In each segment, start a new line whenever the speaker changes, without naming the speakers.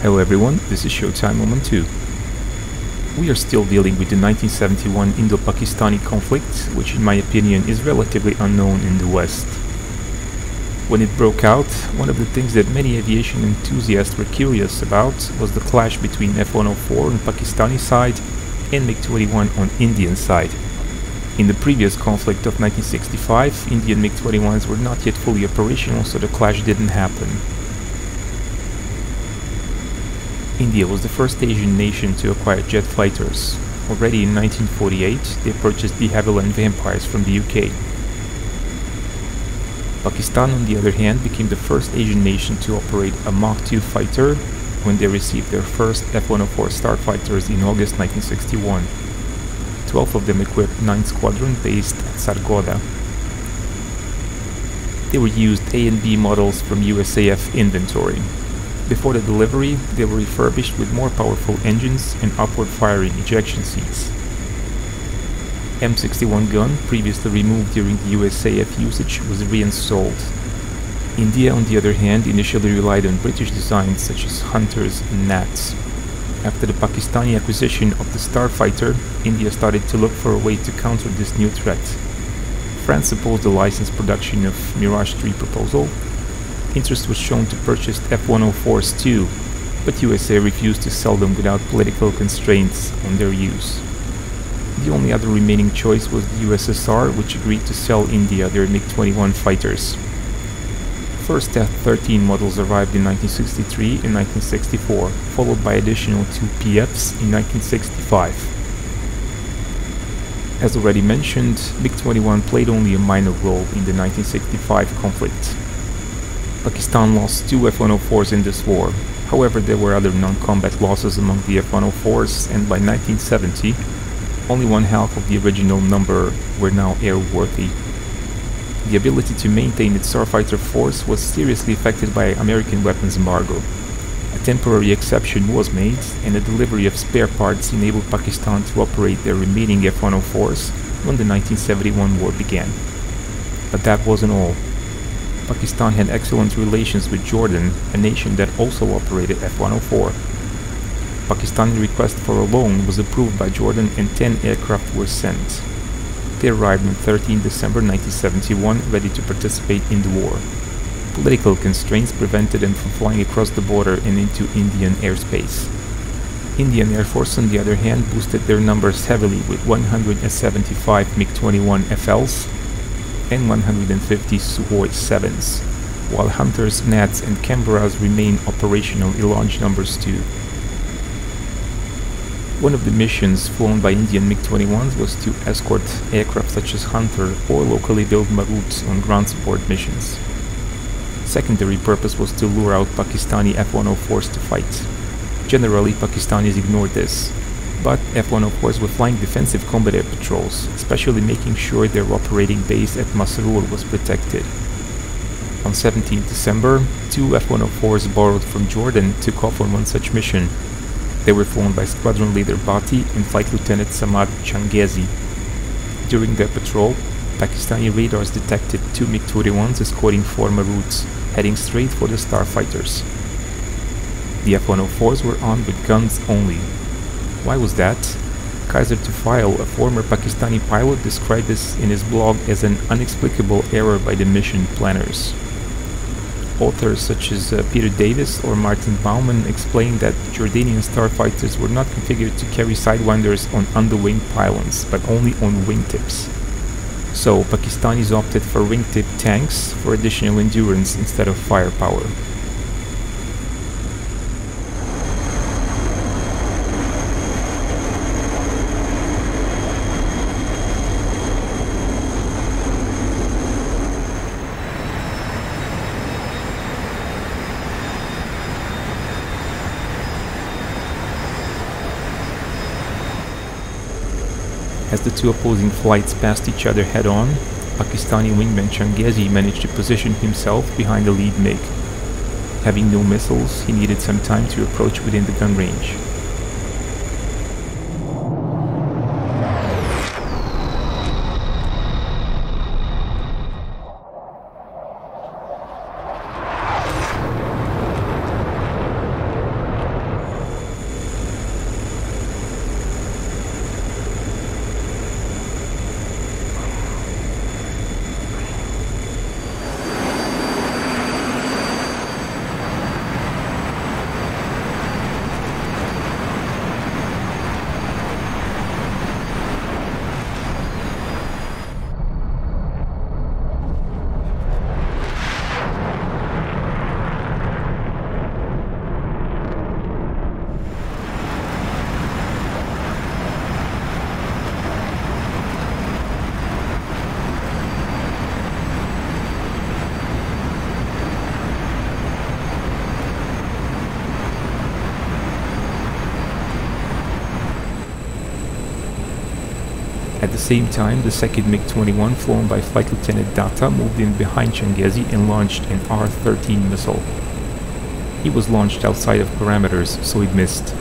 Hello everyone, this is Showtime Moment 2. We are still dealing with the 1971 Indo-Pakistani conflict, which in my opinion is relatively unknown in the West. When it broke out, one of the things that many aviation enthusiasts were curious about was the clash between F-104 on Pakistani side and MiG-21 on Indian side. In the previous conflict of 1965, Indian MiG-21s were not yet fully operational, so the clash didn't happen. India was the first Asian nation to acquire jet fighters. Already in 1948, they purchased de Havilland Vampires from the UK. Pakistan, on the other hand, became the first Asian nation to operate a Mach 2 fighter when they received their first F-104 Starfighters in August 1961. 12 of them equipped 9th Squadron based at Sargodha. They were used A and B models from USAF inventory. Before the delivery, they were refurbished with more powerful engines and upward-firing ejection seats. M61 gun, previously removed during the USAF usage, was reinstalled. India, on the other hand, initially relied on British designs such as Hunters and Gnats. After the Pakistani acquisition of the Starfighter, India started to look for a way to counter this new threat. France opposed the licensed production of Mirage 3 proposal. Interest was shown to purchase F-104s too, but USA refused to sell them without political constraints on their use. The only other remaining choice was the USSR, which agreed to sell India their MiG-21 fighters. First F-13 models arrived in 1963 and 1964, followed by additional 2 PFs in 1965. As already mentioned, MiG-21 played only a minor role in the 1965 conflict. Pakistan lost 2 F-104s in this war. However, there were other non-combat losses among the F-104s, and by 1970, only one half of the original number were now airworthy. The ability to maintain its Starfighter force was seriously affected by American weapons embargo. A temporary exception was made, and the delivery of spare parts enabled Pakistan to operate their remaining F-104s when the 1971 war began. But that wasn't all. Pakistan had excellent relations with Jordan, a nation that also operated F-104. Pakistan's request for a loan was approved by Jordan and 10 aircraft were sent. They arrived on 13 December 1971, ready to participate in the war. Political constraints prevented them from flying across the border and into Indian airspace. Indian Air Force, on the other hand, boosted their numbers heavily with 175 MiG-21 FLs and 150 Sukhoi 7s, while Hunters, Gnats and Canberras remain operational in large numbers too. One of the missions flown by Indian MiG-21s was to escort aircraft such as Hunter or locally built Maruts on ground support missions. Secondary purpose was to lure out Pakistani F-104s to fight. Generally, Pakistanis ignored this, but F-104s were flying defensive combat air patrols, especially making sure their operating base at Masroor was protected. On 17 December, 2 F-104s borrowed from Jordan took off on one such mission. They were flown by Squadron Leader Bhatti and Flight Lieutenant Samad Changezi. During their patrol, Pakistani radars detected 2 MiG-21s escorting 4 Maruts, heading straight for the Starfighters. The F-104s were armed with guns only. Why was that? Kaiser Tufail, a former Pakistani pilot, described this in his blog as an inexplicable error by the mission planners. Authors such as Peter Davis or Martin Baumann explained that Jordanian Starfighters were not configured to carry sidewinders on underwing pylons, but only on wingtips. So Pakistanis opted for wingtip tanks for additional endurance instead of firepower. As the two opposing flights passed each other head-on, Pakistani wingman Changezi managed to position himself behind the lead MiG. Having no missiles, he needed some time to approach within the gun range. same time, the second MiG-21 flown by Flight Lieutenant Datta moved in behind Changezi and launched an R-13 missile. He was launched outside of parameters, so it missed.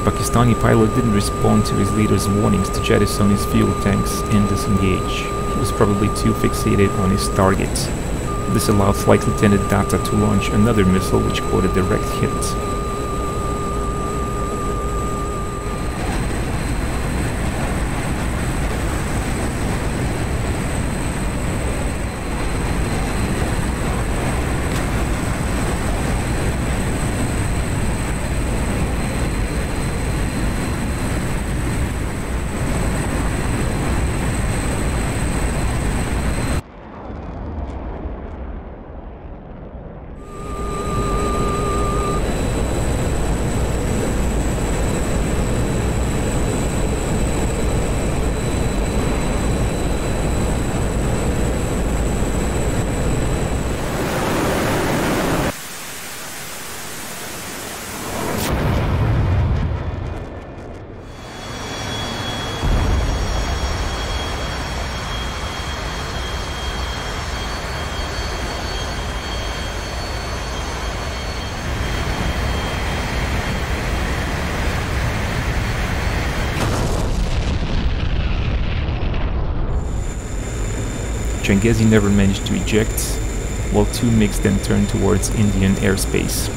Pakistani pilot didn't respond to his leader's warnings to jettison his fuel tanks and disengage. He was probably too fixated on his target. This allowed Flight Lieutenant Datta to launch another missile which caught a direct hit. Changezi never managed to eject, while two MiGs then turned towards Indian airspace.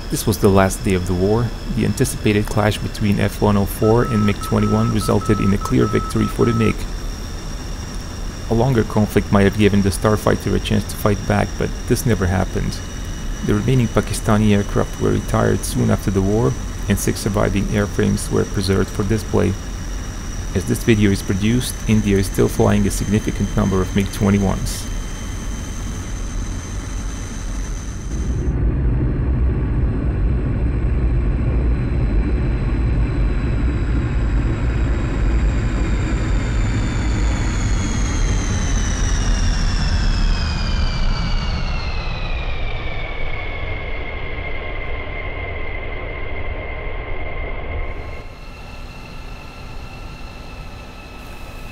This was the last day of the war. The anticipated clash between F-104 and MiG-21 resulted in a clear victory for the MiG. A longer conflict might have given the starfighter a chance to fight back, but this never happened. The remaining Pakistani aircraft were retired soon after the war, and 6 surviving airframes were preserved for display. As this video is produced, India is still flying a significant number of MiG-21s.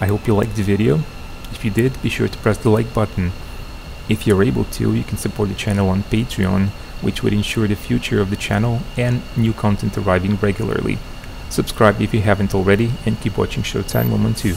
I hope you liked the video. If you did, be sure to press the like button. If you're able to, you can support the channel on Patreon, which would ensure the future of the channel and new content arriving regularly. Subscribe if you haven't already, and keep watching Showtime Moment 2.